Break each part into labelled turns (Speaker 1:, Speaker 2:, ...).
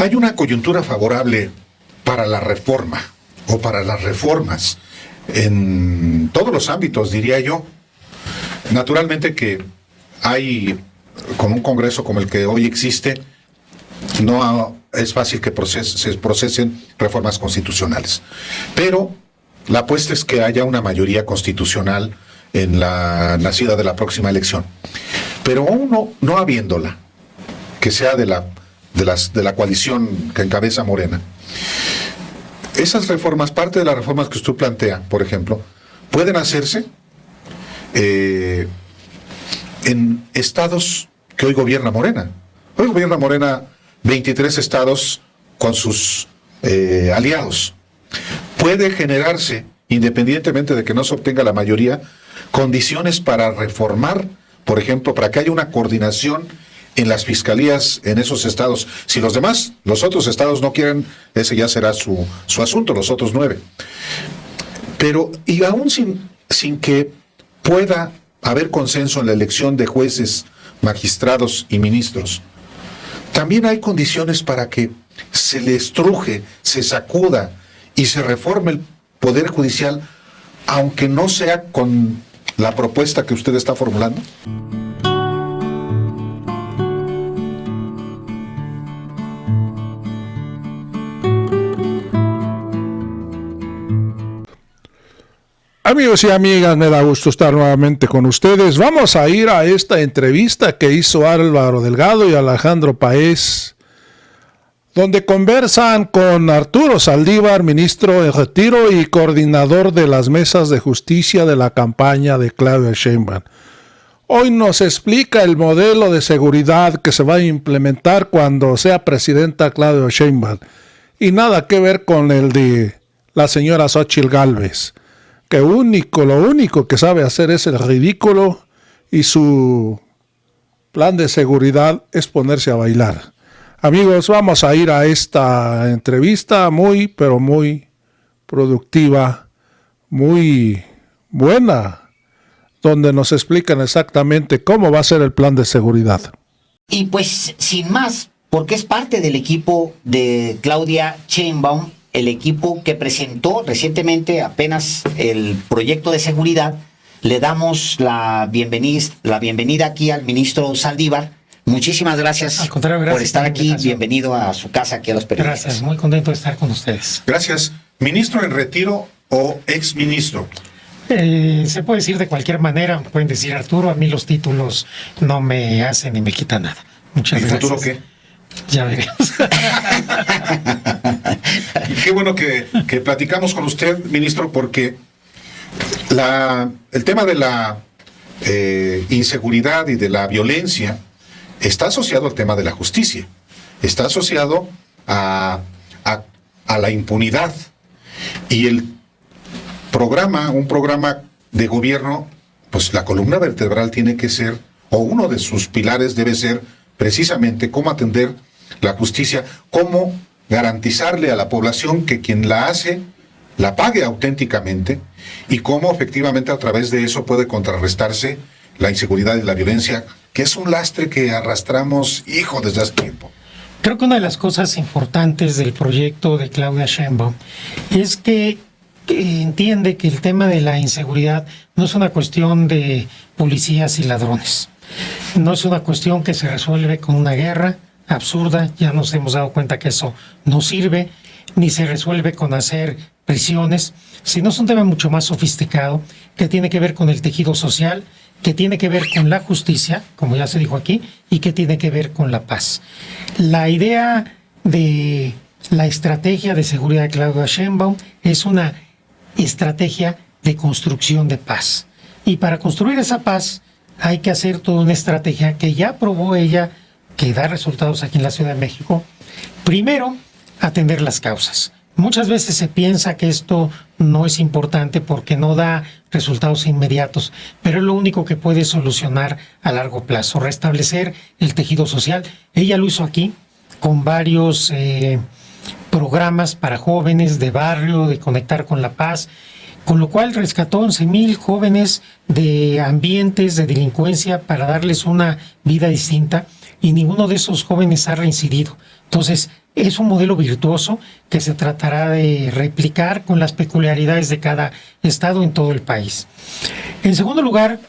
Speaker 1: Hay una coyuntura favorable para la reforma o para las reformas en todos los ámbitos, diría yo. Naturalmente que hay, con un Congreso como el que hoy existe, no es fácil que se procesen reformas constitucionales. Pero la apuesta es que haya una mayoría constitucional en la nacida de la próxima elección. Pero aún no habiéndola, que sea de la coalición que encabeza Morena, esas reformas, parte de las reformas que usted plantea, por ejemplo, pueden hacerse en estados que hoy gobierna Morena. Hoy gobierna Morena 23 estados con sus aliados. Puede generarse, independientemente de que no se obtenga la mayoría, condiciones para reformar, por ejemplo, para que haya una coordinación en las fiscalías en esos estados. Si los otros estados no quieren, ese ya será su asunto, los otros 9. Pero, y aún sin que pueda haber consenso en la elección de jueces, magistrados y ministros, también hay condiciones para que se le estruje, se sacuda y se reforme el Poder Judicial, aunque no sea con la propuesta que usted está formulando.
Speaker 2: Amigos y amigas, me da gusto estar nuevamente con ustedes. Vamos a ir a esta entrevista que hizo Álvaro Delgado y Alejandro Paez, donde conversan con Arturo Saldívar, ministro en retiro y coordinador de las mesas de justicia de la campaña de Claudia Sheinbaum. Hoy nos explica el modelo de seguridad que se va a implementar cuando sea presidenta Claudia Sheinbaum, y nada que ver con el de la señora Xóchitl Gálvez, que lo único que sabe hacer es el ridículo, y su plan de seguridad es ponerse a bailar. Amigos, vamos a ir a esta entrevista muy, pero muy productiva, muy buena, donde nos explican exactamente cómo va a ser el plan de seguridad.
Speaker 3: Y pues, sin más, porque es parte del equipo de Claudia Sheinbaum, el equipo que presentó recientemente apenas el proyecto de seguridad, le damos la bienvenida aquí al ministro Saldívar. Muchísimas gracias, gracias por estar aquí. Bienvenido a su casa, aquí a los periodistas.
Speaker 4: Gracias, muy contento de estar con ustedes.
Speaker 1: Gracias. ¿Ministro en retiro o exministro?
Speaker 4: Se puede decir de cualquier manera, pueden decir Arturo, a mí los títulos no me hacen ni me quitan nada. Muchas gracias.
Speaker 1: ¿Y futuro qué?
Speaker 4: Ya veremos.
Speaker 1: Qué bueno que platicamos con usted, ministro, porque el tema de la inseguridad y de la violencia está asociado al tema de la justicia, está asociado a la impunidad, y un programa de gobierno, pues la columna vertebral tiene que ser, o uno de sus pilares debe ser precisamente cómo atender la justicia, cómo garantizarle a la población que quien la hace la pague auténticamente, y cómo efectivamente a través de eso puede contrarrestarse la inseguridad y la violencia, que es un lastre que arrastramos, desde hace tiempo.
Speaker 4: Creo que una de las cosas importantes del proyecto de Claudia Sheinbaum es que entiende que el tema de la inseguridad no es una cuestión de policías y ladrones. No es una cuestión que se resuelve con una guerra absurda, ya nos hemos dado cuenta que eso no sirve, ni se resuelve con hacer prisiones, sino es un tema mucho más sofisticado que tiene que ver con el tejido social, que tiene que ver con la justicia, como ya se dijo aquí, y que tiene que ver con la paz. La idea de la estrategia de seguridad de Claudia Sheinbaum es una estrategia de construcción de paz. Y para construir esa paz hay que hacer toda una estrategia que ya probó ella, que da resultados aquí en la Ciudad de México. Primero, atender las causas. Muchas veces se piensa que esto no es importante porque no da resultados inmediatos, pero es lo único que puede solucionar a largo plazo, restablecer el tejido social. Ella lo hizo aquí con varios programas para jóvenes de barrio, de conectar con la paz, con lo cual rescató 11,000 jóvenes de ambientes de delincuencia para darles una vida distinta, y ninguno de esos jóvenes ha reincidido. Entonces, es un modelo virtuoso que se tratará de replicar con las peculiaridades de cada estado en todo el país. En segundo lugar,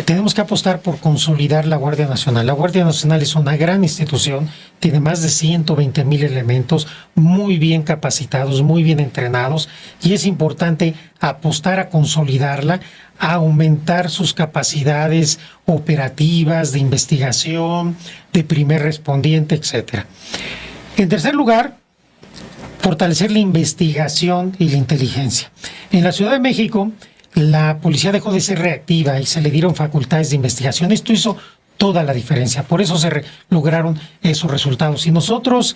Speaker 4: tenemos que apostar por consolidar la Guardia Nacional. La Guardia Nacional es una gran institución, tiene más de 120,000 elementos muy bien capacitados, muy bien entrenados, y es importante apostar a consolidarla, a aumentar sus capacidades operativas, de investigación, de primer respondiente, etc. En tercer lugar, fortalecer la investigación y la inteligencia. En la Ciudad de México, la policía dejó de ser reactiva y se le dieron facultades de investigación. Esto hizo toda la diferencia. Por eso lograron esos resultados. Y nosotros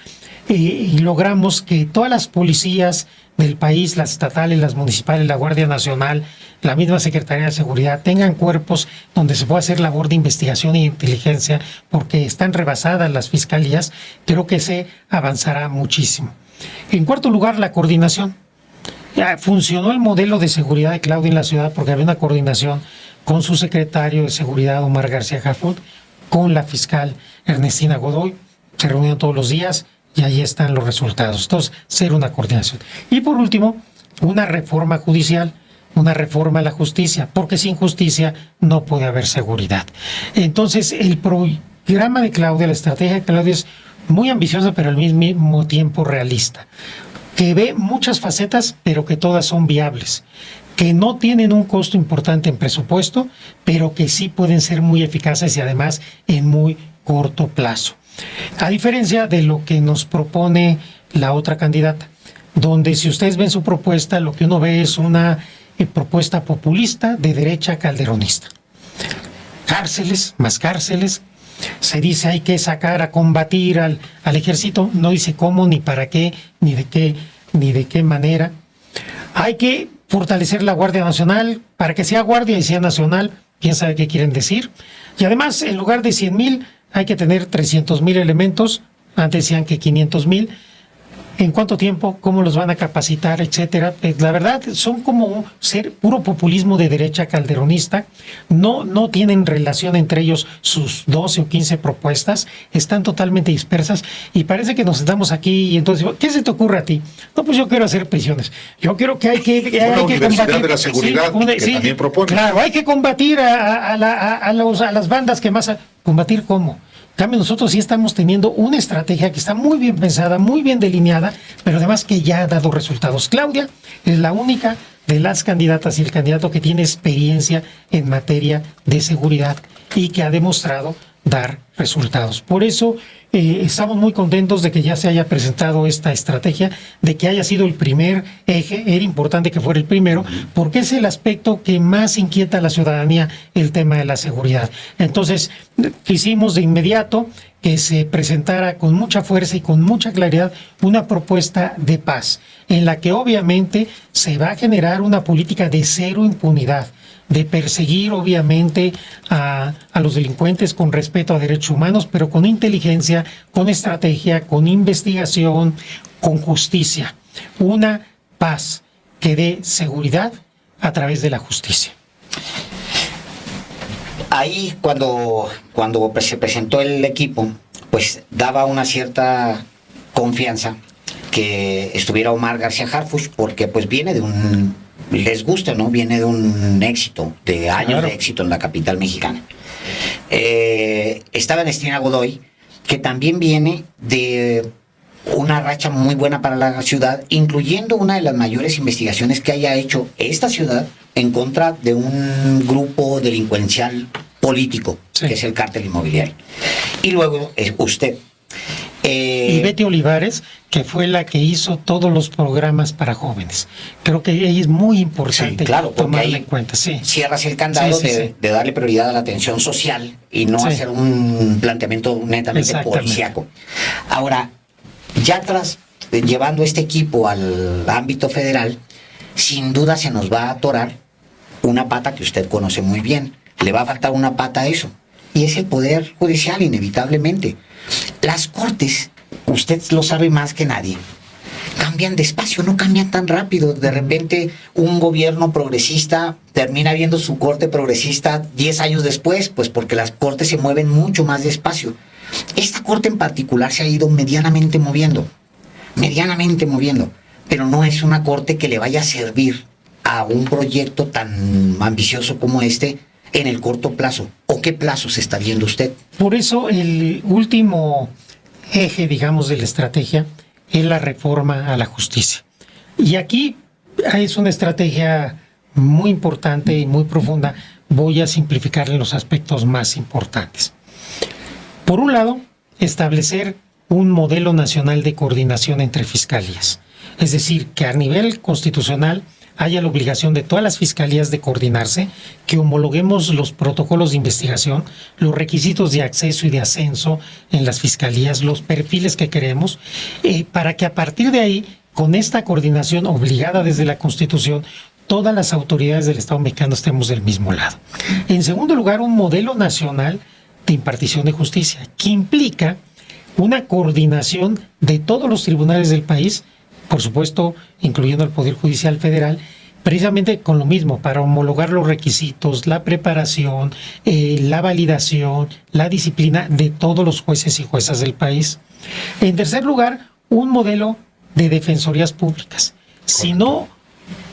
Speaker 4: logramos que todas las policías del país, las estatales, las municipales, la Guardia Nacional, la misma Secretaría de Seguridad, tengan cuerpos donde se pueda hacer labor de investigación e inteligencia, porque están rebasadas las fiscalías. Creo que se avanzará muchísimo. En cuarto lugar, la coordinación. Funcionó el modelo de seguridad de Claudia en la ciudad porque había una coordinación con su secretario de Seguridad, Omar García Harfuch, con la fiscal Ernestina Godoy. Se reunían todos los días y ahí están los resultados. Entonces, ser una coordinación. Y por último, una reforma judicial, una reforma a la justicia, porque sin justicia no puede haber seguridad. Entonces, el programa de Claudia, la estrategia de Claudia es muy ambiciosa, pero al mismo tiempo realista, que ve muchas facetas, pero que todas son viables, que no tienen un costo importante en presupuesto, pero que sí pueden ser muy eficaces y además en muy corto plazo. A diferencia de lo que nos propone la otra candidata, donde si ustedes ven su propuesta, lo que uno ve es una propuesta populista de derecha calderonista. Cárceles, más cárceles. Se dice hay que sacar a combatir al ejército, no dice cómo, ni para qué, ni de qué manera. Hay que fortalecer la Guardia Nacional para que sea guardia y sea nacional, quién sabe qué quieren decir. Y además, en lugar de 100,000, hay que tener 300,000 elementos, antes decían que 500,000. ¿En cuánto tiempo? ¿Cómo los van a capacitar? Etcétera. La verdad, son como ser puro populismo de derecha calderonista. No tienen relación entre ellos sus 12 o 15 propuestas. Están totalmente dispersas y parece que nos sentamos aquí y entonces, ¿qué se te ocurre a ti? No, pues yo quiero hacer prisiones. Yo quiero que hay que
Speaker 1: Universidad
Speaker 3: combatir
Speaker 1: de la Seguridad que también propone.
Speaker 3: Claro, hay que combatir a las bandas que más... ¿Combatir cómo? En cambio, nosotros sí estamos teniendo una estrategia que está muy bien pensada, muy bien delineada, pero además que ya ha dado resultados. Claudia es la única de las candidatas y el candidato que tiene experiencia en materia de seguridad y que ha demostrado dar resultados. Por eso estamos muy contentos de que ya se haya presentado esta estrategia, de que haya sido el primer eje. Era importante que fuera el primero, porque es el aspecto que más inquieta a la ciudadanía, el tema de la seguridad. Entonces, quisimos de inmediato que se presentara con mucha fuerza y con mucha claridad una propuesta de paz, en la que obviamente se va a generar una política de cero impunidad, de perseguir obviamente a los delincuentes con respeto a derechos humanos, pero con inteligencia, con estrategia, con investigación, con justicia. Una paz que dé seguridad a través de la justicia.
Speaker 5: Ahí cuando se presentó el equipo, pues daba una cierta confianza que estuviera Omar García Harfuch, porque pues viene de les gusta, ¿no? Viene de un éxito, de años
Speaker 4: Claro.
Speaker 5: de éxito en la capital mexicana. Estaba Ernestina Godoy, que también viene de una racha muy buena para la ciudad, incluyendo una de las mayores investigaciones que haya hecho esta ciudad en contra de un grupo delincuencial político,
Speaker 4: Sí.
Speaker 5: que es el cártel inmobiliario. Y luego es usted.
Speaker 4: Y Betty Olivares, que fue la que hizo todos los programas para jóvenes. Creo que ella es muy importante
Speaker 5: Sí, claro, porque
Speaker 4: tomarla
Speaker 5: ahí
Speaker 4: en cuenta. Sí.
Speaker 5: cierras el candado
Speaker 4: Sí, sí, sí.
Speaker 5: de darle prioridad a la atención social y no
Speaker 4: Sí.
Speaker 5: hacer un planteamiento netamente
Speaker 4: Exactamente.
Speaker 5: policíaco. Ahora, ya llevando este equipo al ámbito federal, sin duda se nos va a atorar una pata que usted conoce muy bien. Le va a faltar una pata a eso. Y es el Poder Judicial, inevitablemente. Las cortes, usted lo sabe más que nadie, cambian despacio, no cambian tan rápido. De repente un gobierno progresista termina viendo su corte progresista 10 años después, pues porque las cortes se mueven mucho más despacio. Esta corte en particular se ha ido medianamente moviendo. medianamente moviendo, pero no es una corte que le vaya a servir a un proyecto tan ambicioso como este en el corto plazo. ¿O qué plazo se está viendo usted?
Speaker 4: Por eso el último eje, digamos, de la estrategia es la reforma a la justicia. Y aquí es una estrategia muy importante y muy profunda. Voy a simplificar en los aspectos más importantes. Por un lado, establecer un modelo nacional de coordinación entre fiscalías. Es decir, que a nivel constitucional haya la obligación de todas las fiscalías de coordinarse, que homologuemos los protocolos de investigación, los requisitos de acceso y de ascenso en las fiscalías, los perfiles que queremos, para que a partir de ahí, con esta coordinación obligada desde la Constitución, todas las autoridades del Estado mexicano estemos del mismo lado. En segundo lugar, un modelo nacional de impartición de justicia, que implica una coordinación de todos los tribunales del país, por supuesto, incluyendo el Poder Judicial Federal, precisamente con lo mismo, para homologar los requisitos, la preparación, la validación, la disciplina de todos los jueces y juezas del país. En tercer lugar, un modelo de defensorías públicas. Si no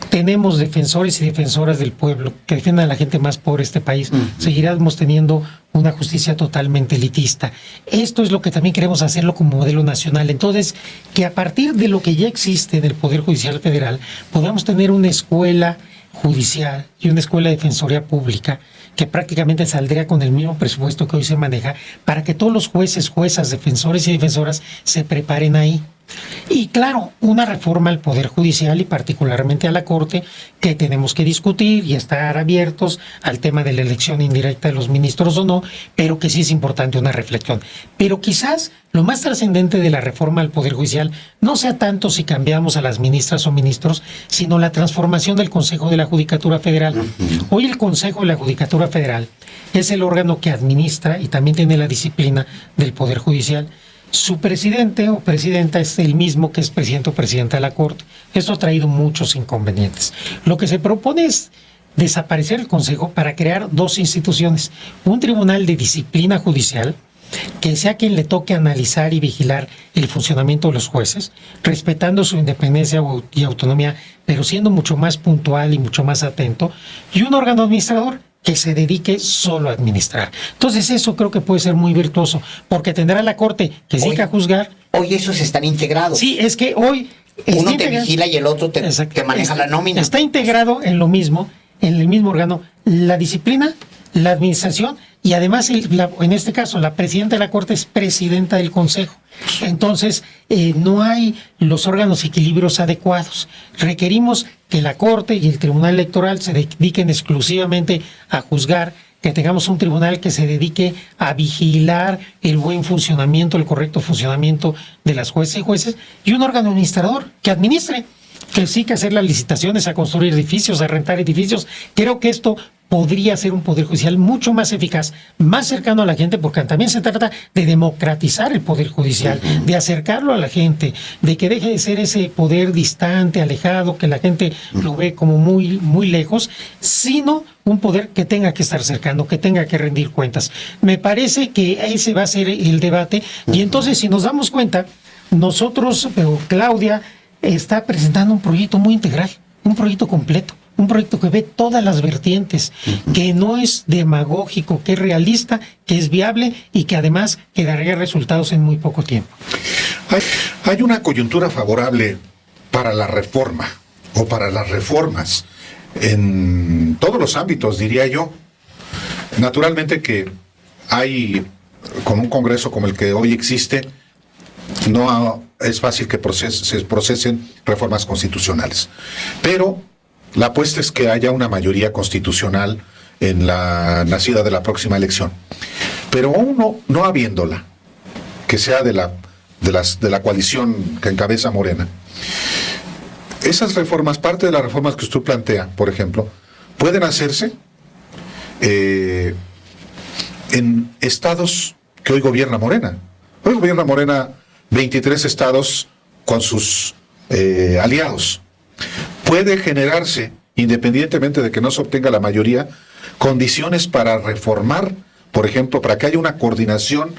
Speaker 4: tenemos defensores y defensoras del pueblo que defiendan a la gente más pobre de este país, seguiremos teniendo una justicia totalmente elitista. Esto es lo que también queremos hacerlo como modelo nacional. Entonces, que a partir de lo que ya existe en el Poder Judicial Federal, podamos tener una escuela judicial y una escuela de defensoría pública que prácticamente saldría con el mismo presupuesto que hoy se maneja, para que todos los jueces, juezas, defensores y defensoras se preparen ahí. Y claro, una reforma al Poder Judicial y particularmente a la Corte, que tenemos que discutir y estar abiertos al tema de la elección indirecta de los ministros o no, pero que sí es importante una reflexión. Pero quizás lo más trascendente de la reforma al Poder Judicial no sea tanto si cambiamos a las ministras o ministros, sino la transformación del Consejo de la Judicatura Federal. Hoy el Consejo de la Judicatura Federal es el órgano que administra y también tiene la disciplina del Poder Judicial. Su presidente o presidenta es el mismo que es presidente o presidenta de la Corte. Esto ha traído muchos inconvenientes. Lo que se propone es desaparecer el Consejo para crear dos instituciones. Un tribunal de disciplina judicial, que sea quien le toque analizar y vigilar el funcionamiento de los jueces, respetando su independencia y autonomía, pero siendo mucho más puntual y mucho más atento. Y un órgano administrador que se dedique solo a administrar. Entonces eso creo que puede ser muy virtuoso, porque tendrá la Corte que se dedica a juzgar.
Speaker 5: Hoy esos están integrados.
Speaker 4: Sí, es que hoy
Speaker 5: uno te vigila y el otro te maneja la nómina.
Speaker 4: Está integrado en lo mismo, en el mismo órgano, la disciplina, la administración, y además en este caso la presidenta de la Corte es presidenta del Consejo. Entonces no hay los órganos y equilibrios adecuados. Requerimos que la Corte y el Tribunal Electoral se dediquen exclusivamente a juzgar, que tengamos un tribunal que se dedique a vigilar el buen funcionamiento, el correcto funcionamiento de las jueces y jueces, y un órgano administrador que administre, que sí que hacer las licitaciones, a construir edificios, a rentar edificios. Creo que esto podría ser un Poder Judicial mucho más eficaz, más cercano a la gente, porque también se trata de democratizar el Poder Judicial, de acercarlo a la gente, de que deje de ser ese poder distante, alejado, que la gente lo ve como muy, muy lejos, sino un poder que tenga que estar cercano, que tenga que rendir cuentas. Me parece que ese va a ser el debate, y entonces si nos damos cuenta, nosotros, Claudia, está presentando un proyecto muy integral, un proyecto completo, un proyecto que ve todas las vertientes, que no es demagógico, que es realista, que es viable y que además que daría resultados en muy poco tiempo.
Speaker 1: Hay una coyuntura favorable para la reforma o para las reformas en todos los ámbitos, diría yo. Naturalmente que hay, con un Congreso como el que hoy existe, no es fácil que se procesen reformas constitucionales. Pero la apuesta es que haya una mayoría constitucional en la nacida de la próxima elección. Pero aún no habiéndola, que sea de la coalición que encabeza Morena, esas reformas, parte de las reformas que usted plantea, por ejemplo, pueden hacerse en estados que hoy gobierna Morena. Hoy gobierna Morena 23 estados con sus aliados. Puede generarse, independientemente de que no se obtenga la mayoría, condiciones para reformar, por ejemplo, para que haya una coordinación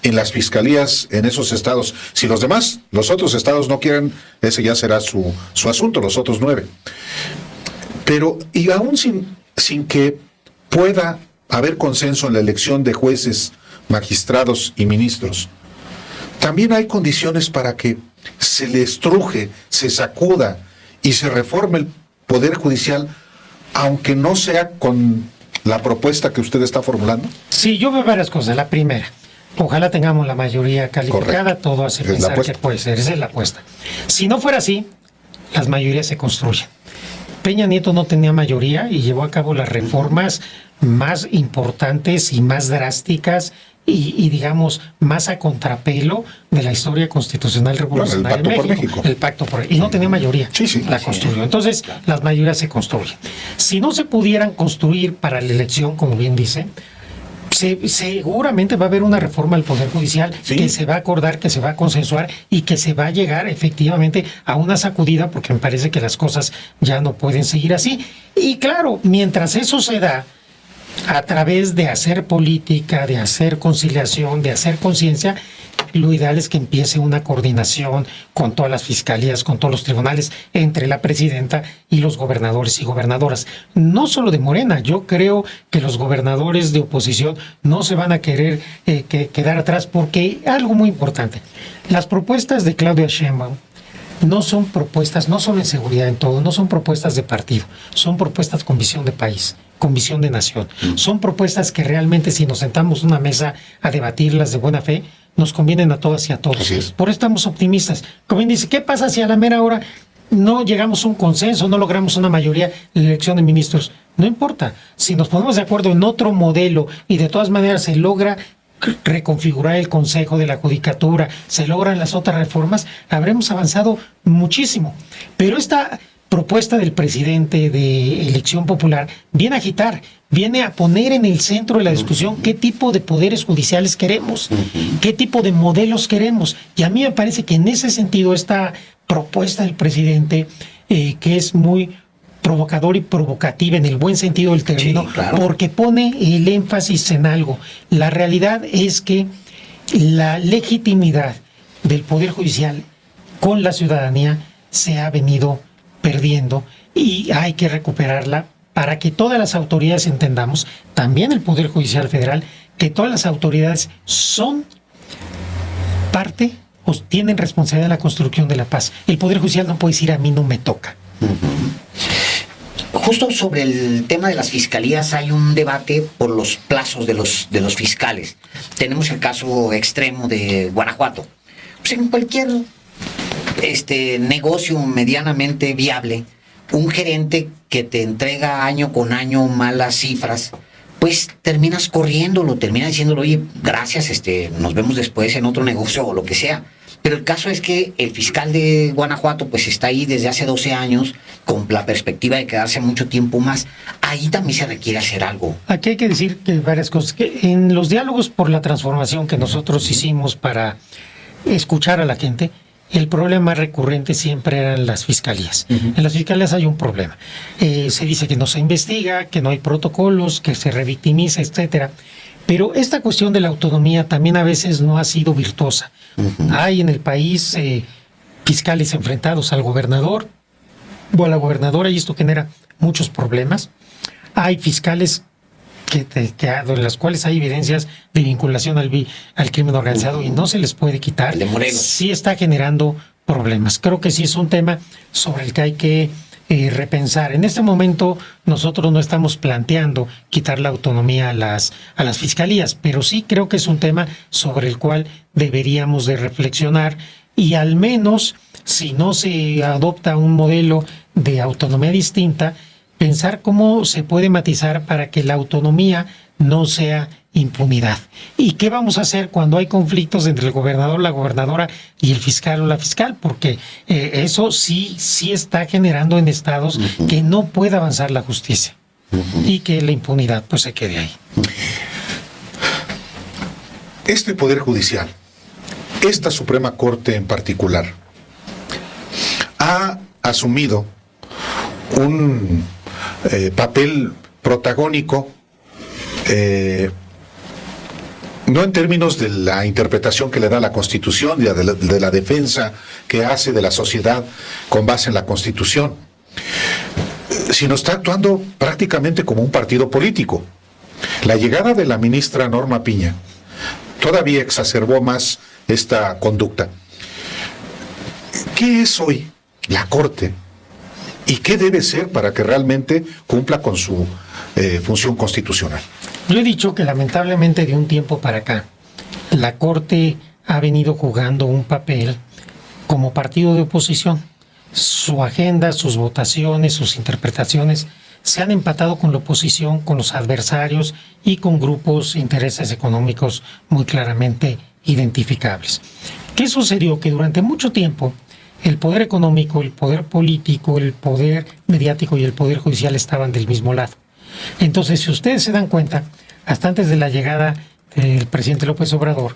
Speaker 1: en las fiscalías en esos estados. Si los otros estados no quieren, ese ya será su asunto, los otros 9. Pero, y aún sin que pueda haber consenso en la elección de jueces, magistrados y ministros, también hay condiciones para que se le estruje, se sacuda y se reforme el Poder Judicial, aunque no sea con la propuesta que usted está formulando.
Speaker 4: Sí, yo veo varias cosas. La primera, ojalá tengamos la mayoría calificada. Correcto. Todo hace pensar que puede ser. Esa es la apuesta. Si no fuera así, las mayorías se construyen. Peña Nieto no tenía mayoría y llevó a cabo las reformas más importantes y más drásticas y digamos, más a contrapelo de la historia constitucional revolucionaria
Speaker 1: de México.
Speaker 4: El pacto por México. Y no tenía mayoría.
Speaker 1: Sí.
Speaker 4: La construyó. Entonces, las mayorías se construyen. Si no se pudieran construir para la elección, como bien dice, seguramente va a haber una reforma del Poder Judicial que se va a acordar, que se va a consensuar y que se va a llegar efectivamente a una sacudida, porque me parece que las cosas ya no pueden seguir así. Y claro, mientras eso se da, a través de hacer política, de hacer conciliación, de hacer conciencia, lo ideal es que empiece una coordinación con todas las fiscalías, con todos los tribunales, entre la presidenta y los gobernadores y gobernadoras. No solo de Morena, yo creo que los gobernadores de oposición no se van a querer quedar atrás, porque algo muy importante, las propuestas de Claudia Sheinbaum no son propuestas, no solo en seguridad en todo, no son propuestas de partido, son propuestas con visión de país, con visión de nación. Son propuestas que realmente, si nos sentamos en una mesa a debatirlas de buena fe, nos convienen a todas y a todos. Por eso estamos optimistas. Como bien dice, ¿qué pasa si a la mera hora no llegamos a un consenso, no logramos una mayoría en la elección de ministros? No importa. Si nos ponemos de acuerdo en otro modelo y de todas maneras se logra reconfigurar el Consejo de la Judicatura, se logran las otras reformas, habremos avanzado muchísimo. Pero esta propuesta del presidente de elección popular viene a agitar, viene a poner en el centro de la discusión qué tipo de poderes judiciales queremos, qué tipo de modelos queremos. Y a mí me parece que en ese sentido esta propuesta del presidente, que es muy provocador y provocativa en el buen sentido del término, porque pone el énfasis en algo. La realidad es que la legitimidad del Poder Judicial con la ciudadanía se ha venido perdiendo y hay que recuperarla para que todas las autoridades entendamos, también el Poder Judicial Federal, que todas las autoridades son parte o tienen responsabilidad en la construcción de la paz. El Poder Judicial no puede decir a mí no me toca.
Speaker 5: Justo sobre el tema de las fiscalías hay un debate por los plazos de los fiscales. Tenemos el caso extremo de Guanajuato. Pues en cualquier negocio medianamente viable, un gerente que te entrega año con año malas cifras, pues terminas corriéndolo, terminas diciéndolo, oye, gracias, nos vemos después en otro negocio o lo que sea. Pero el caso es que el fiscal de Guanajuato pues está ahí desde hace 12 años con la perspectiva de quedarse mucho tiempo más. Ahí también se requiere hacer algo.
Speaker 4: Aquí hay que decir que varias cosas. Que en los diálogos por la transformación que nosotros hicimos para escuchar a la gente, el problema recurrente siempre eran las fiscalías. En las fiscalías hay un problema. Se dice que no se investiga, que no hay protocolos, que se revictimiza, etcétera. Pero esta cuestión de la autonomía también a veces no ha sido virtuosa. Hay en el país fiscales enfrentados al gobernador o a la gobernadora y esto genera muchos problemas. Hay fiscales en las cuales hay evidencias de vinculación al crimen organizado y no se les puede quitar.
Speaker 5: El de Morelos.
Speaker 4: Sí está generando problemas. Creo que sí es un tema sobre el que hay que repensar. En este momento nosotros no estamos planteando quitar la autonomía a las fiscalías, pero sí creo que es un tema sobre el cual deberíamos de reflexionar y al menos, si no se adopta un modelo de autonomía distinta, pensar cómo se puede matizar para que la autonomía no sea impunidad. ¿Y qué vamos a hacer cuando hay conflictos entre el gobernador, la gobernadora y el fiscal o la fiscal? Porque eso sí está generando en estados que no pueda avanzar la justicia y que la impunidad pues se quede ahí.
Speaker 1: Este Poder Judicial, esta Suprema Corte en particular, ha asumido un papel protagónico no en términos de la interpretación que le da la Constitución, de la defensa que hace de la sociedad con base en la Constitución, sino está actuando prácticamente como un partido político. La llegada de la ministra Norma Piña todavía exacerbó más esta conducta. ¿Qué es hoy la Corte? ¿Y qué debe ser para que realmente cumpla con su función constitucional?
Speaker 4: Yo he dicho que lamentablemente de un tiempo para acá, la Corte ha venido jugando un papel como partido de oposición. Su agenda, sus votaciones, sus interpretaciones se han empatado con la oposición, con los adversarios y con grupos, intereses económicos muy claramente identificables. ¿Qué sucedió? Que durante mucho tiempo el poder económico, el poder político, el poder mediático y el poder judicial estaban del mismo lado. Entonces, si ustedes se dan cuenta, hasta antes de la llegada del presidente López Obrador,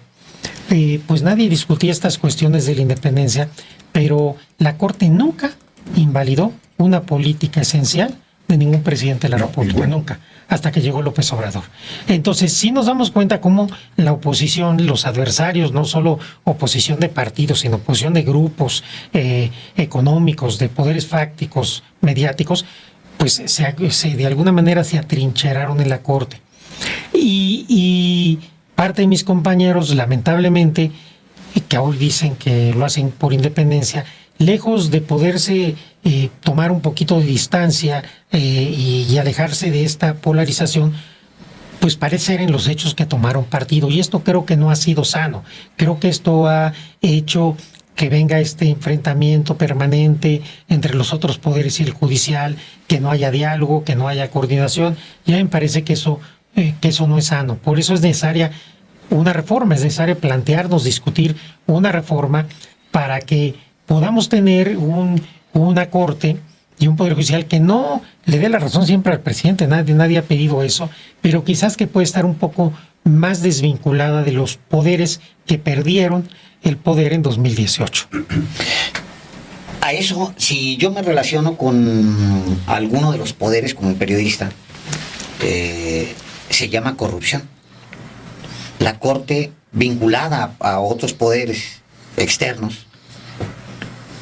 Speaker 4: pues nadie discutía estas cuestiones de la independencia, pero la Corte nunca invalidó una política esencial de ningún presidente de la República, nunca, hasta que llegó López Obrador. Entonces, sí nos damos cuenta cómo la oposición, los adversarios, no solo oposición de partidos, sino oposición de grupos económicos, de poderes fácticos, mediáticos, pues de alguna manera se atrincheraron en la Corte. Y parte de mis compañeros, lamentablemente, que hoy dicen que lo hacen por independencia, lejos de poderse tomar un poquito de distancia y alejarse de esta polarización, pues parece ser en los hechos que tomaron partido. Y esto creo que no ha sido sano. Creo que esto ha hecho que venga este enfrentamiento permanente entre los otros poderes y el judicial, que no haya diálogo, que no haya coordinación. Ya me parece que eso no es sano. Por eso es necesaria una reforma, es necesario plantearnos, discutir una reforma para que podamos tener una Corte y un Poder Judicial que no le dé la razón siempre al presidente, nadie ha pedido eso, pero quizás que puede estar un poco más desvinculada de los poderes que perdieron el poder en 2018.
Speaker 5: A eso, si yo me relaciono con alguno de los poderes como periodista, se llama corrupción. La Corte vinculada a otros poderes externos,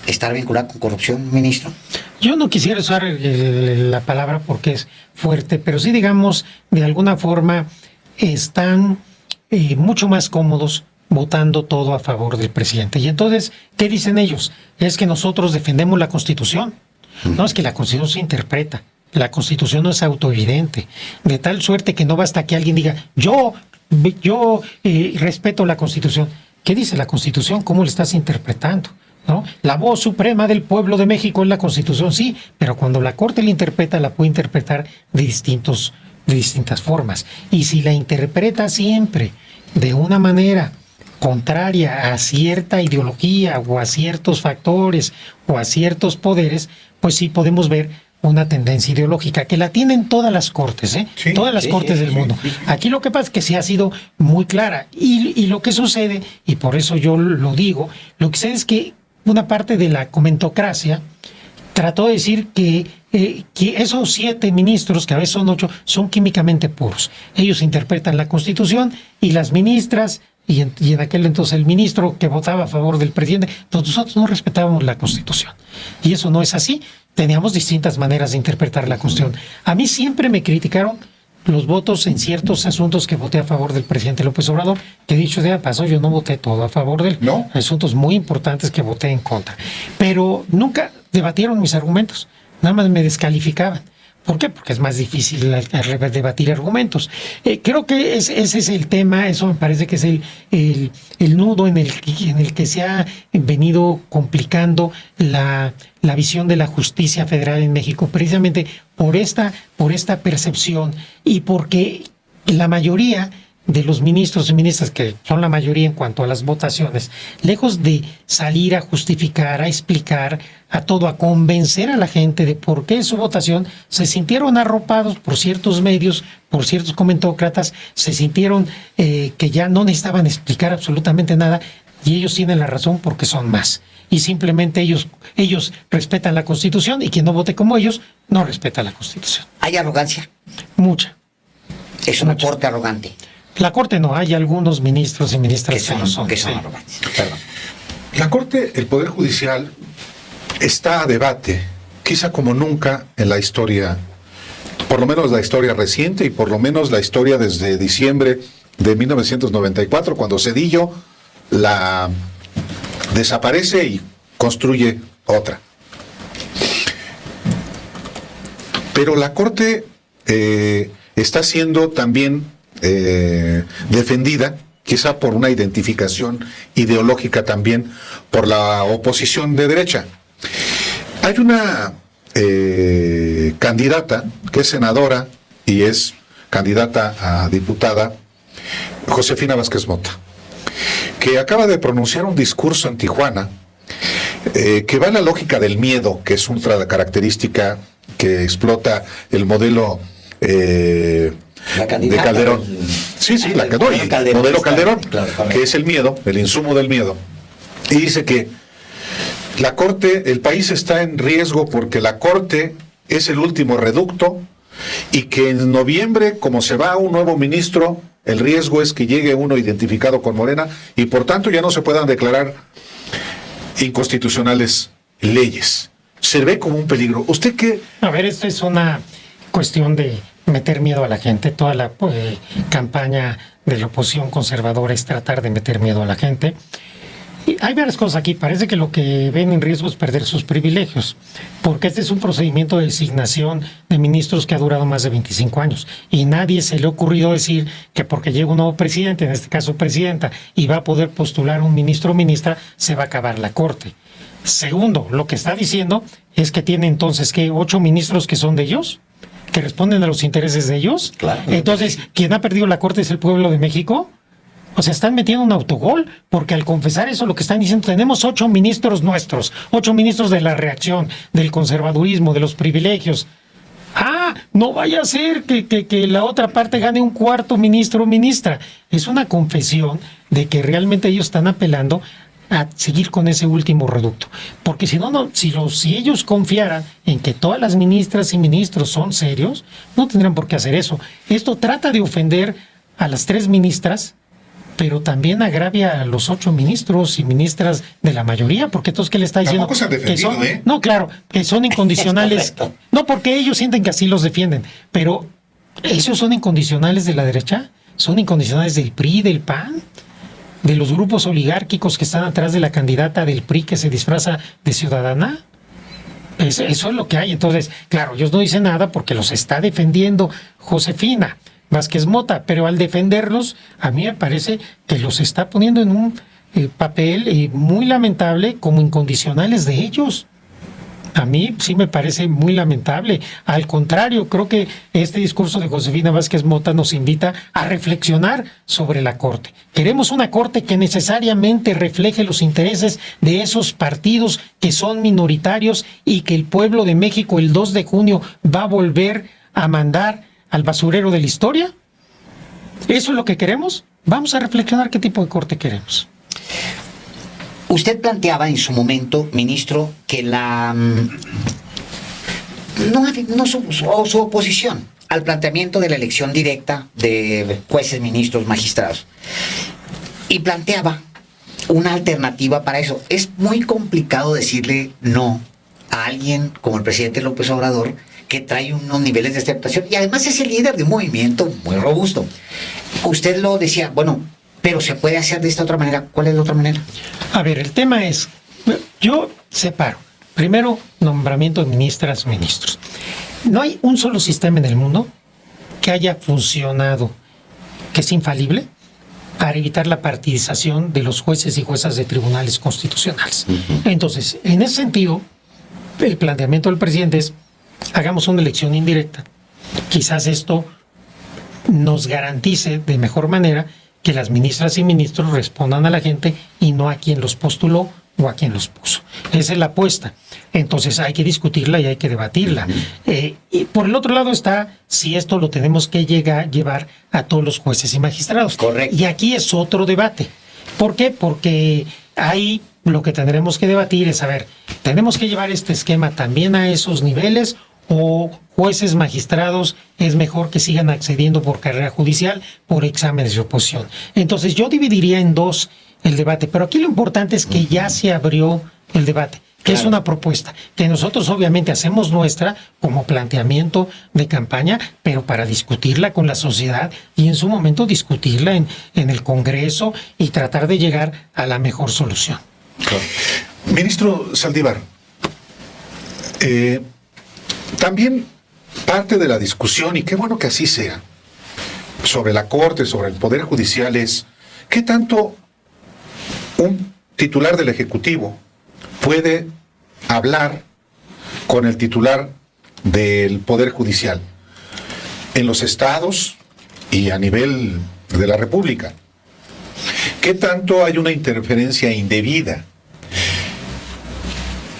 Speaker 5: ¿estar vinculada con corrupción, ministro?
Speaker 4: Yo no quisiera usar la palabra porque es fuerte, pero sí, digamos, de alguna forma están mucho más cómodos votando todo a favor del presidente. Y entonces, ¿qué dicen ellos? Es que nosotros defendemos la Constitución. No, es que la Constitución se interpreta. La Constitución no es autoevidente. De tal suerte que no basta que alguien diga, yo respeto la Constitución. ¿Qué dice la Constitución? ¿Cómo la estás interpretando? ¿No? La voz suprema del pueblo de México es la Constitución, sí, pero cuando la Corte la interpreta, la puede interpretar de distintas formas. Y si la interpreta siempre de una manera contraria a cierta ideología o a ciertos factores o a ciertos poderes, pues sí podemos ver una tendencia ideológica que la tienen todas las cortes,
Speaker 1: Sí,
Speaker 4: todas las cortes del mundo. Aquí lo que pasa es que sí ha sido muy clara y lo que sucede, y por eso yo lo digo, lo que sucede es que una parte de la comentocracia trató de decir que esos 7 ministros, que a veces son 8, son químicamente puros. Ellos interpretan la Constitución y las ministras, y en aquel entonces el ministro que votaba a favor del presidente, nosotros no respetábamos la Constitución. Y eso no es así. Teníamos distintas maneras de interpretar la Constitución. A mí siempre me criticaron los votos en ciertos asuntos que voté a favor del presidente López Obrador, que dicho sea de paso, yo no voté todo a favor de él.
Speaker 1: ¿No?
Speaker 4: Asuntos muy importantes que voté en contra. Pero nunca debatieron mis argumentos, nada más me descalificaban. ¿Por qué? Porque es más difícil debatir argumentos. Creo que ese es el tema, eso me parece que es el nudo en el que se ha venido complicando la visión de la justicia federal en México, precisamente por esta percepción y porque la mayoría de los ministros y ministras, que son la mayoría en cuanto a las votaciones, lejos de salir a justificar, a explicar, a convencer a la gente de por qué su votación, se sintieron arropados por ciertos medios, por ciertos comentócratas, se sintieron que ya no necesitaban explicar absolutamente nada y ellos tienen la razón porque son más. Y simplemente ellos respetan la Constitución y quien no vote como ellos no respeta la Constitución.
Speaker 5: ¿Hay arrogancia?
Speaker 4: Mucha.
Speaker 5: Es una corte arrogante.
Speaker 4: La Corte no, hay algunos ministros y ministras
Speaker 5: Que son
Speaker 4: sí.
Speaker 5: arrogantes. Perdón.
Speaker 1: La Corte, el Poder Judicial, está a debate, quizá como nunca en la historia, por lo menos la historia reciente y por lo menos la historia desde diciembre de 1994, cuando Zedillo la desaparece y construye otra. Pero la Corte está siendo también defendida, quizá por una identificación ideológica también por la oposición de derecha. Hay una candidata que es senadora y es candidata a diputada, Josefina Vázquez Mota, que acaba de pronunciar un discurso en Tijuana que va en la lógica del miedo, que es otra característica que explota el modelo de Calderón. Sí, la que doy, el modelo Calderón,
Speaker 5: claro,
Speaker 1: que es el miedo, el insumo del miedo. Y dice que la Corte, el país está en riesgo porque la Corte es el último reducto y que en noviembre, como se va un nuevo ministro, el riesgo es que llegue uno identificado con Morena y por tanto ya no se puedan declarar inconstitucionales leyes. Se ve como un peligro. ¿Usted qué?
Speaker 4: A ver, esto es una cuestión de meter miedo a la gente. Toda la campaña de la oposición conservadora es tratar de meter miedo a la gente. Y hay varias cosas aquí. Parece que lo que ven en riesgo es perder sus privilegios, porque este es un procedimiento de designación de ministros que ha durado más de 25 años. Y nadie se le ha ocurrido decir que porque llega un nuevo presidente, en este caso presidenta, y va a poder postular un ministro o ministra, se va a acabar la Corte. Segundo, lo que está diciendo es que tiene entonces que 8 ministros que son de ellos, que responden a los intereses de ellos.
Speaker 5: Claro.
Speaker 4: Entonces, quien ha perdido la Corte es el pueblo de México. O sea, están metiendo un autogol, porque al confesar eso lo que están diciendo, tenemos 8 ministros nuestros, 8 ministros de la reacción, del conservadurismo, de los privilegios. No vaya a ser que la otra parte gane un cuarto ministro o ministra. Es una confesión de que realmente ellos están apelando a seguir con ese último reducto. Porque si ellos confiaran en que todas las ministras y ministros son serios, no tendrían por qué hacer eso. Esto trata de ofender a las 3 ministras, pero también agravia a los 8 ministros y ministras de la mayoría, porque entonces, ¿qué le está diciendo?
Speaker 1: Tampoco se han defendido,
Speaker 4: que son,
Speaker 1: ¿eh?
Speaker 4: No, claro, que son incondicionales. No, porque ellos sienten que así los defienden, pero ¿esos son incondicionales de la derecha? ¿Son incondicionales del PRI, del PAN? ¿De los grupos oligárquicos que están atrás de la candidata del PRI que se disfraza de ciudadana? Eso es lo que hay. Entonces, claro, ellos no dicen nada porque los está defendiendo Josefina Vázquez Mota, pero al defenderlos, a mí me parece que los está poniendo en un papel muy lamentable como incondicionales de ellos. A mí sí me parece muy lamentable. Al contrario, creo que este discurso de Josefina Vázquez Mota nos invita a reflexionar sobre la Corte. Queremos una Corte que necesariamente refleje los intereses de esos partidos que son minoritarios y que el pueblo de México el 2 de junio va a volver a mandar al basurero de la historia. ¿Eso es lo que queremos? Vamos a reflexionar qué tipo de Corte queremos.
Speaker 5: Usted planteaba en su momento, ministro, que su oposición al planteamiento de la elección directa de jueces, ministros, magistrados, y planteaba una alternativa para eso. Es muy complicado decirle no a alguien como el presidente López Obrador, que trae unos niveles de aceptación y además es el líder de un movimiento muy robusto. Usted lo decía, bueno, pero se puede hacer de esta otra manera. ¿Cuál es la otra manera?
Speaker 4: A ver, el tema es, yo separo. Primero, nombramiento de ministras, ministros. No hay un solo sistema en el mundo que haya funcionado, que es infalible, para evitar la partidización de los jueces y juezas de tribunales constitucionales. Entonces, en ese sentido, el planteamiento del presidente es, hagamos una elección indirecta. Quizás esto nos garantice de mejor manera que las ministras y ministros respondan a la gente y no a quien los postuló o a quien los puso. Esa es la apuesta. Entonces hay que discutirla y hay que debatirla. Y por el otro lado está si esto lo tenemos que llevar a todos los jueces y magistrados.
Speaker 5: Correcto.
Speaker 4: Y aquí es otro debate. ¿Por qué? Porque ahí lo que tendremos que debatir es, a ver, ¿tenemos que llevar este esquema también a esos niveles o jueces magistrados es mejor que sigan accediendo por carrera judicial, por exámenes de oposición. Entonces yo dividiría en dos el debate, pero aquí lo importante es que ya se abrió el debate, que es una propuesta que nosotros obviamente hacemos nuestra como planteamiento de campaña, pero para discutirla con la sociedad y en su momento discutirla en el Congreso y tratar de llegar a la mejor solución.
Speaker 1: Claro. Ministro Saldívar, también parte de la discusión, y qué bueno que así sea, sobre la Corte, sobre el Poder Judicial es qué tanto un titular del Ejecutivo puede hablar con el titular del Poder Judicial en los estados y a nivel de la República. ¿Qué tanto hay una interferencia indebida?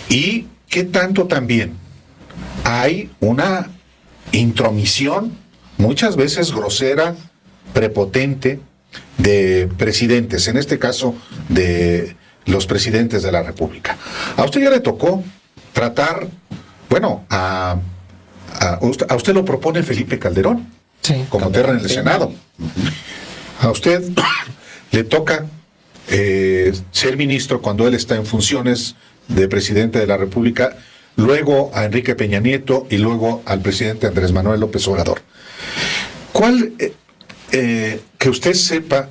Speaker 1: ¿Y qué tanto también hay una intromisión, muchas veces grosera, prepotente, de presidentes, en este caso de los presidentes de la República? A usted ya le tocó tratar, bueno, a usted lo propone Felipe Calderón,
Speaker 4: Sí,
Speaker 1: como terna en el Senado. A usted le toca ser ministro cuando él está en funciones de presidente de la República, luego a Enrique Peña Nieto y luego al presidente Andrés Manuel López Obrador. ¿Cuál, que usted sepa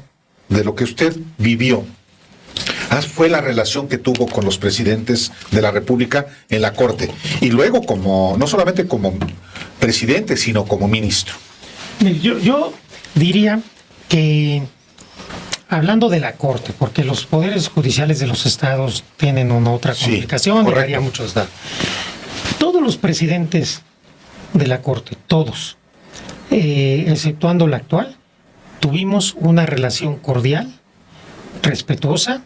Speaker 1: de lo que usted vivió, fue la relación que tuvo con los presidentes de la República en la Corte? Y luego como, no solamente como presidente, sino como ministro.
Speaker 4: Yo diría que, hablando de la Corte, porque los poderes judiciales de los estados tienen una otra
Speaker 1: Sí,
Speaker 4: complicación,
Speaker 1: correcto.
Speaker 4: llegaría a muchos datos. Todos los presidentes de la Corte, todos, exceptuando el actual, tuvimos una relación cordial, respetuosa,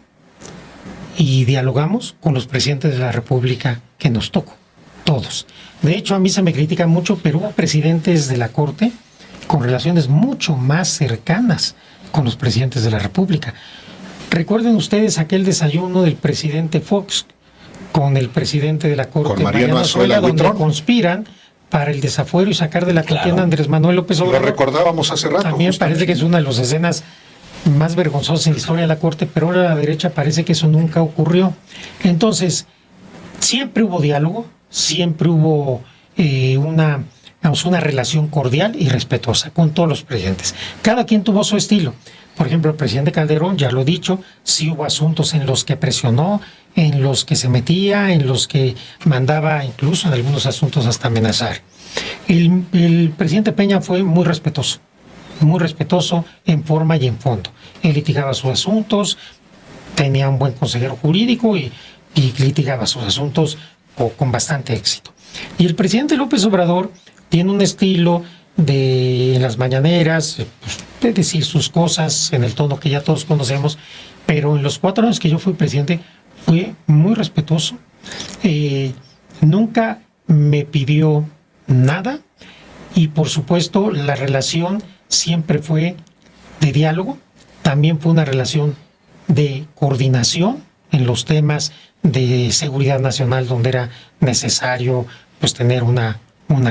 Speaker 4: y dialogamos con los presidentes de la República que nos tocó, todos. De hecho, a mí se me critica mucho, pero hubo presidentes de la Corte con relaciones mucho más cercanas con los presidentes de la República. Recuerden ustedes aquel desayuno del presidente Fox con el presidente de la Corte,
Speaker 1: Con Mariano Azuela
Speaker 4: donde
Speaker 1: Huitrón,
Speaker 4: conspiran para el desafuero y sacar de la contienda
Speaker 5: Claro.
Speaker 4: a Andrés Manuel López
Speaker 1: lo
Speaker 4: Obrador.
Speaker 1: recordábamos hace rato.
Speaker 4: A mí me
Speaker 1: justamente.
Speaker 4: parece que es una de las escenas más vergonzosas en la historia de la Corte, pero ahora la derecha parece que eso nunca ocurrió. Entonces, siempre hubo diálogo, siempre hubo una relación cordial y respetuosa con todos los presidentes. Cada quien tuvo su estilo. Por ejemplo, el presidente Calderón, ya lo he dicho, sí hubo asuntos en los que presionó, en los que se metía, en los que mandaba incluso en algunos asuntos hasta amenazar. El presidente Peña fue muy respetuoso en forma y en fondo. Él litigaba sus asuntos, tenía un buen consejero jurídico y litigaba sus asuntos con bastante éxito. Y el presidente López Obrador tiene un estilo de en las mañaneras, pues, de decir sus cosas en el tono que ya todos conocemos, pero en los 4 años que yo fui presidente fue muy respetuoso. Nunca me pidió nada y por supuesto la relación siempre fue de diálogo, también fue una relación de coordinación en los temas de seguridad nacional donde era necesario pues tener una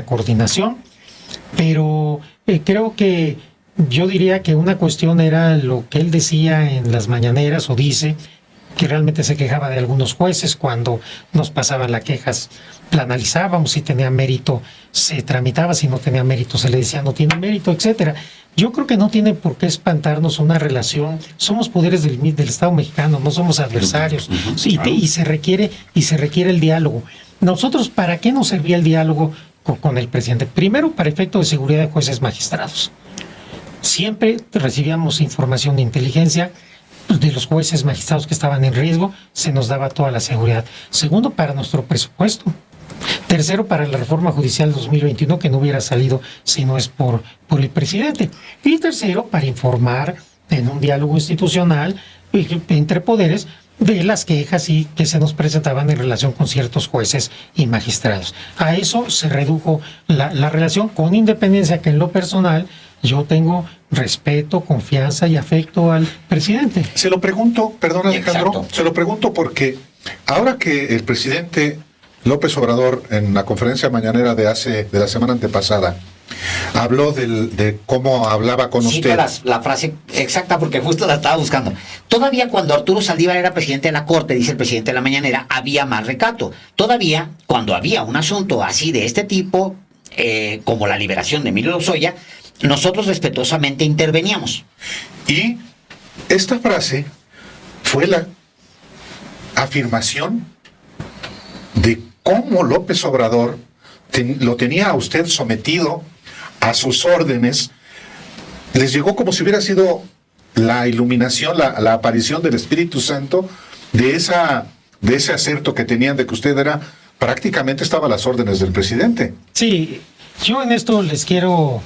Speaker 4: coordinación, pero creo que yo diría que una cuestión era lo que él decía en las mañaneras o dice, que realmente se quejaba de algunos jueces cuando nos pasaban las quejas, la analizábamos, si tenía mérito se tramitaba, si no tenía mérito se le decía no tiene mérito, etcétera. Yo creo que no tiene por qué espantarnos una relación, somos poderes del Estado mexicano, no somos adversarios, y se requiere el diálogo. Nosotros, ¿para qué nos servía el diálogo con el presidente? Primero, para efecto de seguridad de jueces magistrados. Siempre recibíamos información de inteligencia de los jueces magistrados que estaban en riesgo, se nos daba toda la seguridad. Segundo, para nuestro presupuesto. Tercero, para la reforma judicial 2021, que no hubiera salido si no es por el presidente. Y tercero, para informar en un diálogo institucional entre poderes de las quejas y que se nos presentaban en relación con ciertos jueces y magistrados. A eso se redujo la relación, con independencia que en lo personal yo tengo respeto, confianza y afecto al presidente.
Speaker 1: Se lo pregunto, perdón Alejandro,
Speaker 5: Exacto.
Speaker 1: se lo pregunto porque ahora que el presidente López Obrador, en la conferencia mañanera de la semana antepasada, habló de cómo hablaba con
Speaker 5: Cito
Speaker 1: usted.
Speaker 5: la frase exacta porque justo la estaba buscando. Todavía cuando Arturo Saldívar era presidente de la Corte, dice el presidente de la mañanera, había más recato. Todavía cuando había un asunto así de este tipo, como la liberación de Emilio Lozoya, nosotros respetuosamente interveníamos.
Speaker 1: Y esta frase fue la afirmación de cómo López Obrador lo tenía a usted sometido a sus órdenes. Les llegó como si hubiera sido la iluminación, la aparición del Espíritu Santo de ese acerto que tenían de que usted prácticamente estaba a las órdenes del presidente.
Speaker 4: Sí, yo en esto les quiero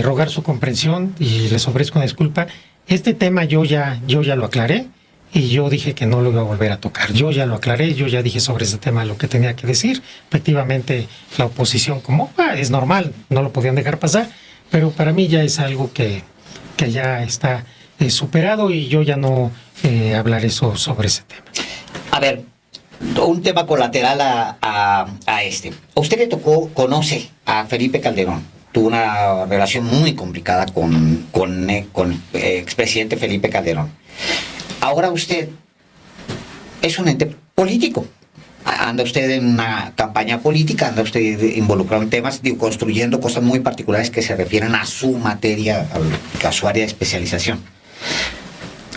Speaker 4: rogar su comprensión y les ofrezco una disculpa. Este tema yo ya lo aclaré y yo dije que no lo iba a volver a tocar. Yo ya lo aclaré, yo ya dije sobre ese tema lo que tenía que decir. Efectivamente, la oposición, como es normal, no lo podían dejar pasar, pero para mí ya es algo que ya está superado y yo ya no hablaré sobre ese tema.
Speaker 5: A ver, un tema colateral a este. A usted le conoce a Felipe Calderón. Tuvo una relación muy complicada con expresidente Felipe Calderón. Ahora usted es un ente político. Anda usted en una campaña política, anda usted involucrado en temas, construyendo cosas muy particulares que se refieren a su materia, a su área de especialización.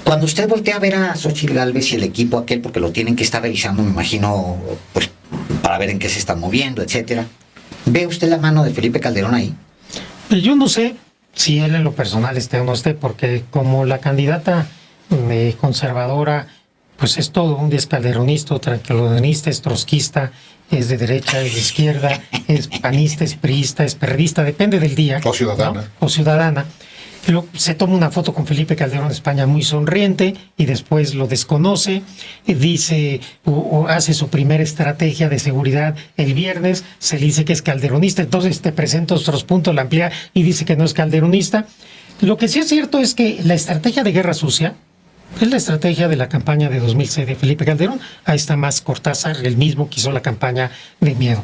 Speaker 5: Cuando usted voltea a ver a Xóchitl Gálvez y el equipo aquel, porque lo tienen que estar revisando, me imagino, pues para ver en qué se están moviendo, etcétera, ¿ve usted la mano de Felipe Calderón ahí?
Speaker 4: Yo no sé si él en lo personal esté o no esté, porque como la candidata conservadora, pues es todo un descalderonista, tranquilonista, es trotskista, es de derecha, es de izquierda, es panista, es priista, es perredista, depende del día.
Speaker 1: O ciudadana.
Speaker 4: ¿No? O ciudadana. Se toma una foto con Felipe Calderón de España muy sonriente y después lo desconoce, dice o hace su primera estrategia de seguridad el viernes, se le dice que es calderonista, entonces te presenta otros puntos, la amplía y dice que no es calderonista. Lo que sí es cierto es que la estrategia de guerra sucia es la estrategia de la campaña de 2006 de Felipe Calderón. Ahí está más Cortázar, el mismo que hizo la campaña de miedo.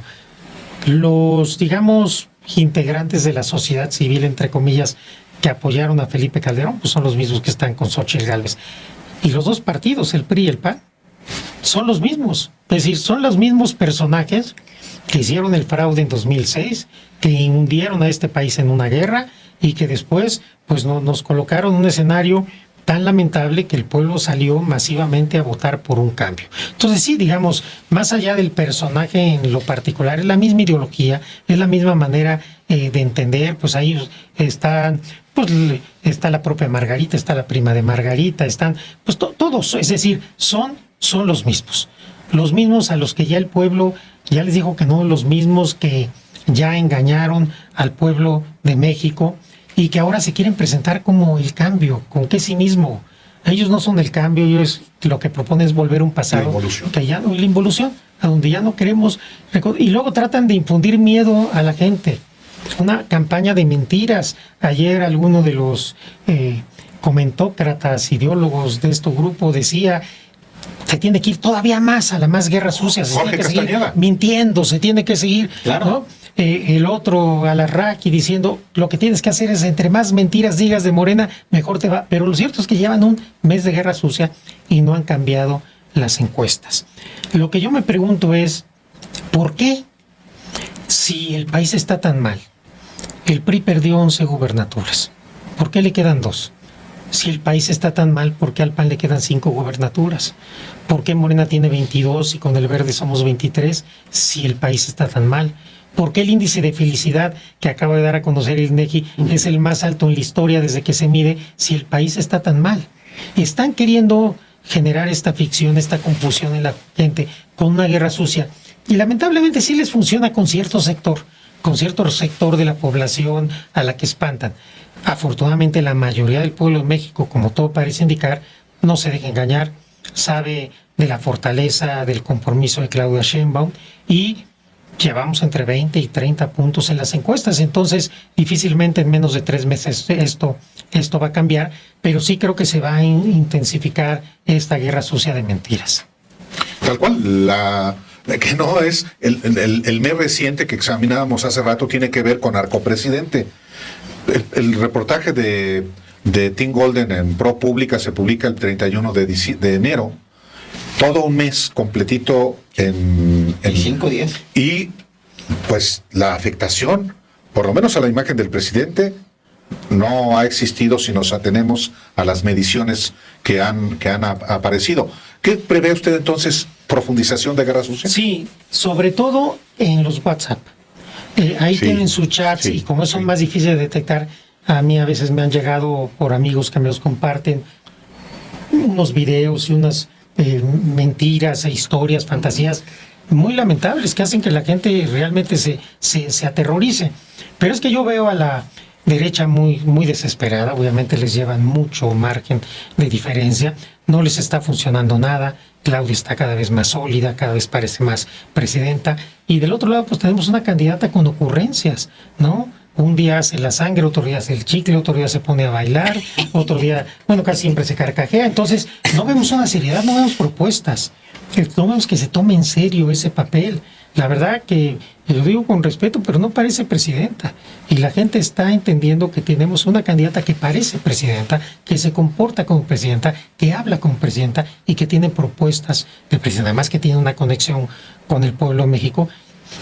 Speaker 4: Los, digamos, integrantes de la sociedad civil, entre comillas, que apoyaron a Felipe Calderón, pues son los mismos que están con Xóchitl Gálvez. Y los dos partidos, el PRI y el PAN, son los mismos. Es decir, son los mismos personajes que hicieron el fraude en 2006, que hundieron a este país en una guerra y que después pues nos colocaron en un escenario tan lamentable que el pueblo salió masivamente a votar por un cambio. Entonces sí, digamos, más allá del personaje en lo particular, es la misma ideología, es la misma manera de entender, pues ahí están, pues está la propia Margarita, está la prima de Margarita, están, pues todos, es decir, son los mismos a los que ya el pueblo ya les dijo que no, los mismos que ya engañaron al pueblo de México y que ahora se quieren presentar como el cambio, con qué cinismo. Ellos no son el cambio, ellos lo que proponen es volver a un pasado.
Speaker 1: La involución.
Speaker 4: Que ya no, la involución, a donde ya no queremos. Y luego tratan de infundir miedo a la gente. Una campaña de mentiras. Ayer alguno de los comentócratas, ideólogos de este grupo decía: se tiene que ir todavía más a la más guerra sucia, se
Speaker 1: Jorge
Speaker 4: tiene que seguir
Speaker 1: Castañeda.
Speaker 4: mintiendo, se tiene que seguir,
Speaker 5: Claro.
Speaker 4: ¿no? El otro, Alarraqui, diciendo: lo que tienes que hacer es, entre más mentiras digas de Morena, mejor te va. Pero lo cierto es que llevan un mes de guerra sucia y no han cambiado las encuestas. Lo que yo me pregunto es, ¿por qué, si el país está tan mal, el PRI perdió 11 gubernaturas? ¿Por qué le quedan 2? Si el país está tan mal, ¿por qué al PAN le quedan 5 gubernaturas? ¿Por qué Morena tiene 22 y con el Verde somos 23 si el país está tan mal? ¿Por qué el índice de felicidad que acaba de dar a conocer el INEGI es el más alto en la historia desde que se mide si el país está tan mal? Están queriendo generar esta ficción, esta confusión en la gente con una guerra sucia. Y lamentablemente sí les funciona con cierto sector de la población a la que espantan. Afortunadamente la mayoría del pueblo de México, como todo parece indicar, no se deja engañar, sabe de la fortaleza, del compromiso de Claudia Sheinbaum y llevamos entre 20 y 30 puntos en las encuestas, entonces difícilmente en menos de 3 meses esto va a cambiar, pero sí creo que se va a intensificar esta guerra sucia de mentiras.
Speaker 1: Tal cual, la que no es el mes reciente que examinábamos hace rato, tiene que ver con narcopresidente. El reportaje de Tim Golden en ProPublica se publica el 31 de enero, todo un mes completito en
Speaker 5: 5 días.
Speaker 1: Y pues la afectación, por lo menos a la imagen del presidente, no ha existido si nos atenemos a las mediciones que han aparecido. ¿Qué prevé usted entonces? ¿Profundización de guerra sucia?
Speaker 4: Sí, sobre todo en los WhatsApp. Ahí
Speaker 1: Sí,
Speaker 4: tienen sus chats
Speaker 1: sí,
Speaker 4: y como son
Speaker 1: sí.
Speaker 4: más difíciles de detectar, a mí a veces me han llegado por amigos que me los comparten unos videos y unas mentiras e historias, fantasías muy lamentables que hacen que la gente realmente se aterrorice. Pero es que yo veo a la derecha muy desesperada, obviamente les llevan mucho margen de diferencia, no les está funcionando nada, Claudia está cada vez más sólida, cada vez parece más presidenta, y del otro lado pues tenemos una candidata con ocurrencias, ¿no? Un día hace la sangre, otro día hace el chicle, otro día se pone a bailar, otro día, bueno, casi siempre se carcajea, entonces no vemos una seriedad, no vemos propuestas, no vemos que se tome en serio ese papel. La verdad que lo digo con respeto, pero no parece presidenta. Y la gente está entendiendo que tenemos una candidata que parece presidenta, que se comporta como presidenta, que habla como presidenta y que tiene propuestas de presidenta. Además que tiene una conexión con el pueblo de México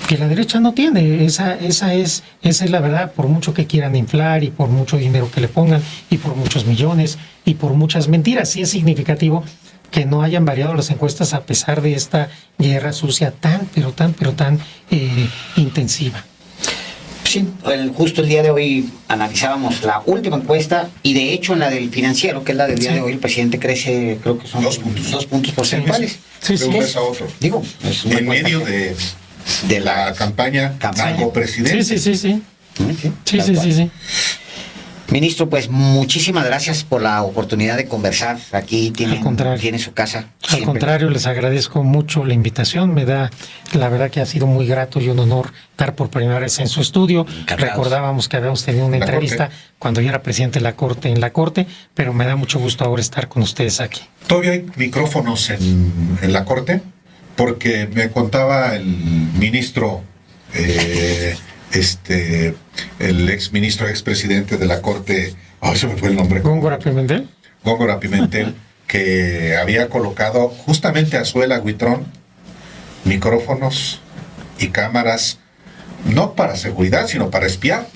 Speaker 4: que la derecha no tiene. Esa es la verdad, por mucho que quieran inflar y por mucho dinero que le pongan y por muchos millones y por muchas mentiras. Sí es significativo que no hayan variado las encuestas a pesar de esta guerra sucia tan intensiva.
Speaker 5: Sí, justo el día de hoy analizábamos la última encuesta y de hecho en la del Financiero, que es la del día de hoy, el presidente crece, creo que son
Speaker 1: 2 puntos.
Speaker 5: 2 puntos porcentuales.
Speaker 4: Sí,
Speaker 1: De un mes a otro.
Speaker 5: Digo, es una
Speaker 1: En
Speaker 5: encuesta
Speaker 1: medio
Speaker 5: que-
Speaker 1: de la campaña narcopresidente.
Speaker 4: Sí.
Speaker 5: Sí, tal cual.
Speaker 4: Sí.
Speaker 5: Ministro, pues muchísimas gracias por la oportunidad de conversar. Aquí
Speaker 4: Al contrario.
Speaker 5: tiene su casa.
Speaker 4: Al
Speaker 5: siempre.
Speaker 4: contrario, les agradezco mucho la invitación. Me da, la verdad que ha sido muy grato y un honor estar por primera vez en su estudio.
Speaker 5: Encantados.
Speaker 4: Recordábamos que habíamos tenido una
Speaker 1: La
Speaker 4: entrevista
Speaker 1: Corte.
Speaker 4: cuando yo era presidente de la Corte en la Corte, pero me da mucho gusto ahora estar con ustedes aquí.
Speaker 1: Todavía hay micrófonos en la Corte, porque me contaba el ministro, el expresidente de la Corte, se me fue el nombre.
Speaker 4: Góngora Pimentel.
Speaker 1: Góngora Pimentel, que había colocado justamente a Zuela Huitrón micrófonos y cámaras, no para seguridad, sino para espiar.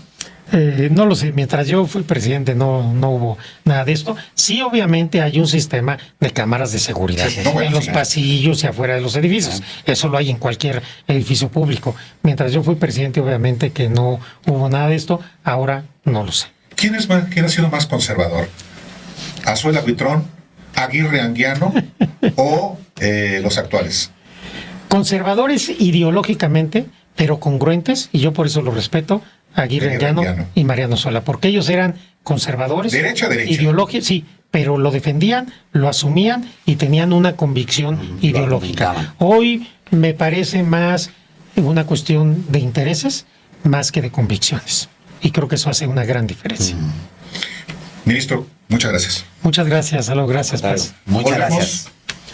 Speaker 4: No lo sé, mientras yo fui presidente no hubo nada de esto. Sí, obviamente hay un sistema de cámaras de seguridad
Speaker 5: Sí,
Speaker 1: no, bueno,
Speaker 4: en los
Speaker 1: sí.
Speaker 4: pasillos y afuera de los edificios. Eso lo hay en cualquier edificio público. Mientras yo fui presidente, obviamente que no hubo nada de esto. Ahora no lo sé.
Speaker 1: ¿Quién ha sido más conservador? ¿Azuela Huitrón, Aguirre Anguiano o los actuales?
Speaker 4: Conservadores ideológicamente, pero congruentes, y yo por eso lo respeto, Aguirre Anguiano y Mariano Sola, porque ellos eran conservadores,
Speaker 1: Derecha.
Speaker 4: ideológicos, sí, pero lo defendían, lo asumían y tenían una convicción ideológica.
Speaker 5: argumentaban.
Speaker 4: Hoy me parece más una cuestión de intereses más que de convicciones, y creo que eso hace una gran diferencia.
Speaker 1: Ministro, muchas gracias.
Speaker 4: Muchas gracias, Aló, gracias. Paz.
Speaker 5: Muchas
Speaker 1: Volvemos.
Speaker 5: gracias.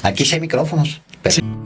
Speaker 5: Aquí sí hay micrófonos. Pero-